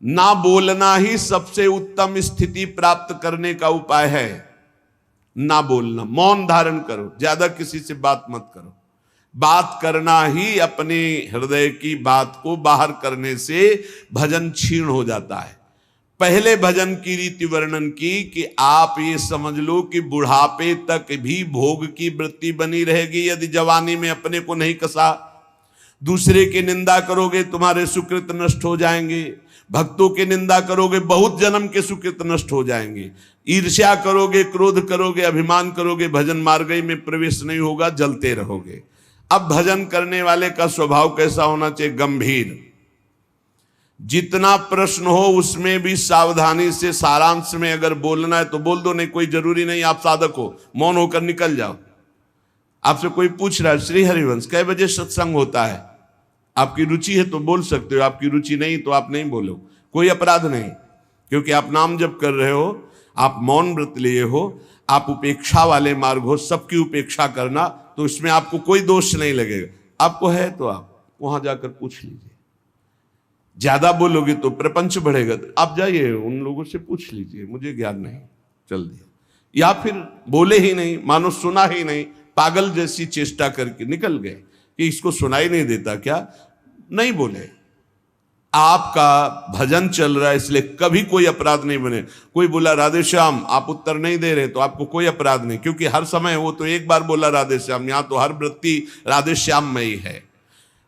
ना बोलना ही सबसे उत्तम स्थिति प्राप्त करने का उपाय है। ना बोलना, मौन धारण करो, ज्यादा किसी से बात मत करो। बात करना ही अपने हृदय की बात को बाहर करने से भजन क्षीण हो जाता है। पहले भजन की रीति वर्णन की कि आप ये समझ लो कि बुढ़ापे तक भी भोग की वृत्ति बनी रहेगी यदि जवानी में अपने को नहीं कसा। दूसरे की निंदा करोगे तुम्हारे सुकृत नष्ट हो जाएंगे, भक्तों की निंदा करोगे बहुत जन्म के सुकृत नष्ट हो जाएंगे, ईर्ष्या करोगे, क्रोध करोगे, अभिमान करोगे, भजन मार्ग में प्रवेश नहीं होगा, जलते रहोगे। अब भजन करने वाले का स्वभाव कैसा होना चाहिए? गंभीर। जितना प्रश्न हो उसमें भी सावधानी से, सारांश में अगर बोलना है तो बोल दो, नहीं कोई जरूरी नहीं आप साधक हो, मौन होकर निकल जाओ। आपसे कोई पूछ रहा है श्री हरिवंश कै बजे सत्संग होता है, आपकी रुचि है तो बोल सकते हो, आपकी रुचि नहीं तो आप नहीं बोलो, कोई अपराध नहीं, क्योंकि आप नाम जप कर रहे हो, आप मौन व्रत लिए हो, आप उपेक्षा वाले मार्ग हो, सबकी उपेक्षा करना, तो इसमें आपको कोई दोष नहीं लगेगा। आपको है तो आप वहां जाकर पूछ लीजिए। ज्यादा बोलोगे तो प्रपंच बढ़ेगा, तो आप जाइए उन लोगों से पूछ लीजिए, मुझे ज्ञान नहीं, चल दिया। या फिर बोले ही नहीं, मानो सुना ही नहीं, पागल जैसी चेष्टा करके निकल गए कि इसको सुनाई नहीं देता क्या, नहीं बोले। आपका भजन चल रहा है इसलिए कभी कोई अपराध नहीं बने। कोई बोला राधे श्याम, आप उत्तर नहीं दे रहे तो आपको कोई अपराध नहीं, क्योंकि हर समय वो तो एक बार बोला राधे श्याम, यहां तो हर वृत्ति राधे श्याम में ही है।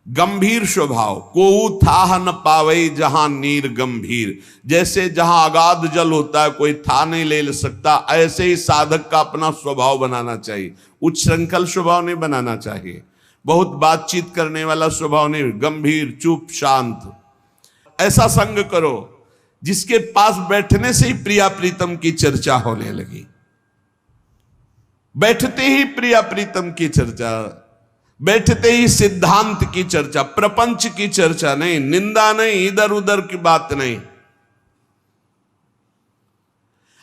गंभीर स्वभाव, कोऊ था न पावई जहां नीर गंभीर। जैसे जहां अगाध जल होता है कोई था नहीं ले सकता, ऐसे ही साधक का अपना स्वभाव बनाना चाहिए। उच्च श्रृंखल स्वभाव नहीं बनाना चाहिए, बहुत बातचीत करने वाला स्वभाव नहीं, गंभीर, चुप, शांत। ऐसा संग करो जिसके पास बैठने से ही प्रिया प्रीतम की चर्चा होने लगी, बैठते ही प्रिया प्रीतम की चर्चा, बैठते ही सिद्धांत की चर्चा, प्रपंच की चर्चा नहीं, निंदा नहीं, इधर उधर की बात नहीं।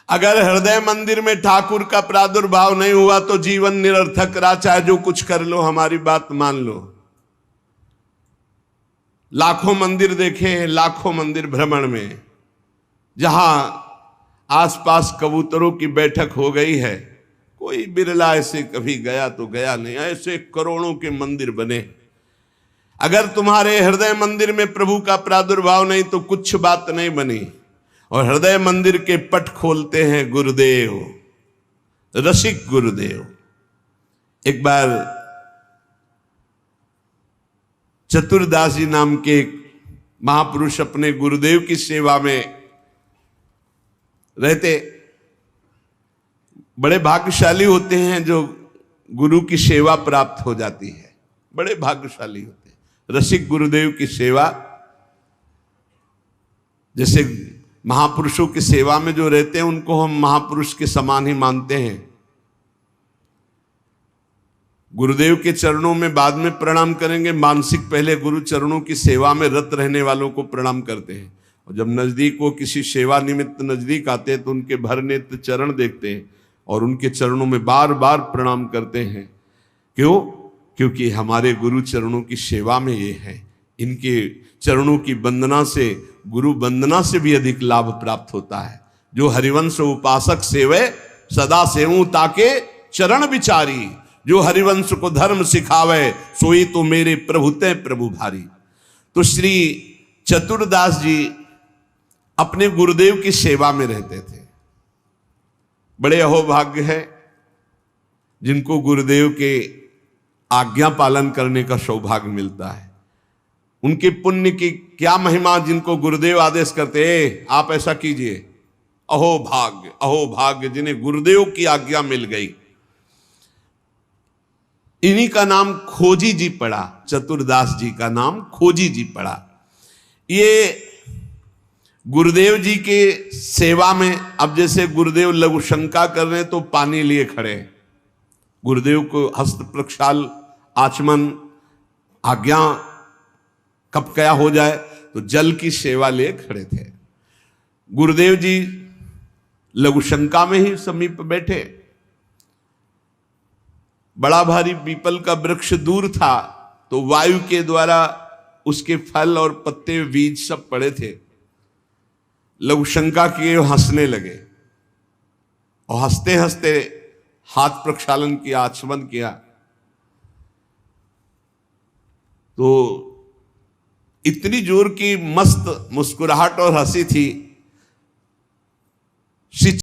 अगर हृदय मंदिर में ठाकुर का प्रादुर्भाव नहीं हुआ तो जीवन निरर्थक रहा, चाहे जो कुछ कर लो, हमारी बात मान लो। लाखों मंदिर देखे हैं, लाखों मंदिर भ्रमण में, जहां आसपास कबूतरों की बैठक हो गई है, कोई बिरला ऐसे कभी गया तो गया नहीं, ऐसे करोड़ों के मंदिर बने। अगर तुम्हारे हृदय मंदिर में प्रभु का प्रादुर्भाव नहीं तो कुछ बात नहीं बनी। और हृदय मंदिर के पट खोलते हैं गुरुदेव, रसिक गुरुदेव। एक बार चतुरदास जी नाम के एक महापुरुष अपने गुरुदेव की सेवा में रहते। बड़े भाग्यशाली होते हैं जो गुरु की सेवा प्राप्त हो जाती है, बड़े भाग्यशाली होते हैं। रसिक गुरुदेव की सेवा, जैसे महापुरुषों की सेवा में जो रहते हैं उनको हम महापुरुष के समान ही मानते हैं। गुरुदेव के चरणों में बाद में प्रणाम करेंगे, मानसिक पहले गुरु चरणों की सेवा में रत रहने वालों को प्रणाम करते हैं। और जब नजदीक वो किसी सेवा निमित्त नजदीक आते हैं तो उनके भर नेत्र चरण देखते हैं और उनके चरणों में बार बार प्रणाम करते हैं। क्यों? क्योंकि हमारे गुरु चरणों की सेवा में ये है। इनके चरणों की वंदना से, गुरु वंदना से भी अधिक लाभ प्राप्त होता है। जो हरिवंश उपासक सेवे सदा सेवूं ताके चरण विचारी। जो हरिवंश को धर्म सिखावे सोई तो मेरे प्रभु ते प्रभु भारी। तो श्री चतुरदास जी अपने गुरुदेव की सेवा में रहते थे। बड़े अहोभाग्य है जिनको गुरुदेव के आज्ञा पालन करने का सौभाग्य मिलता है। उनके पुण्य की क्या महिमा, जिनको गुरुदेव आदेश करते आप ऐसा कीजिए। अहोभाग्य, अहोभाग्य जिन्हें गुरुदेव की आज्ञा मिल गई। इन्हीं का नाम खोजी जी पड़ा, चतुरदास जी का नाम खोजी जी पड़ा। ये गुरुदेव जी के सेवा में, अब जैसे गुरुदेव लघु शंका कर रहे हैं तो पानी लिए खड़े, गुरुदेव को हस्त प्रक्षाल, आचमन, आज्ञा कब क्या हो जाए तो जल की सेवा लिए खड़े थे। गुरुदेव जी लघु शंका में ही समीप बैठे। बड़ा भारी पीपल का वृक्ष दूर था तो वायु के द्वारा उसके फल और पत्ते बीज सब पड़े थे। लघु शंका किए, हंसने लगे और हंसते हंसते हाथ प्रक्षालन किया, आचमन किया। तो इतनी जोर की मस्त मुस्कुराहट और हंसी थी। श्री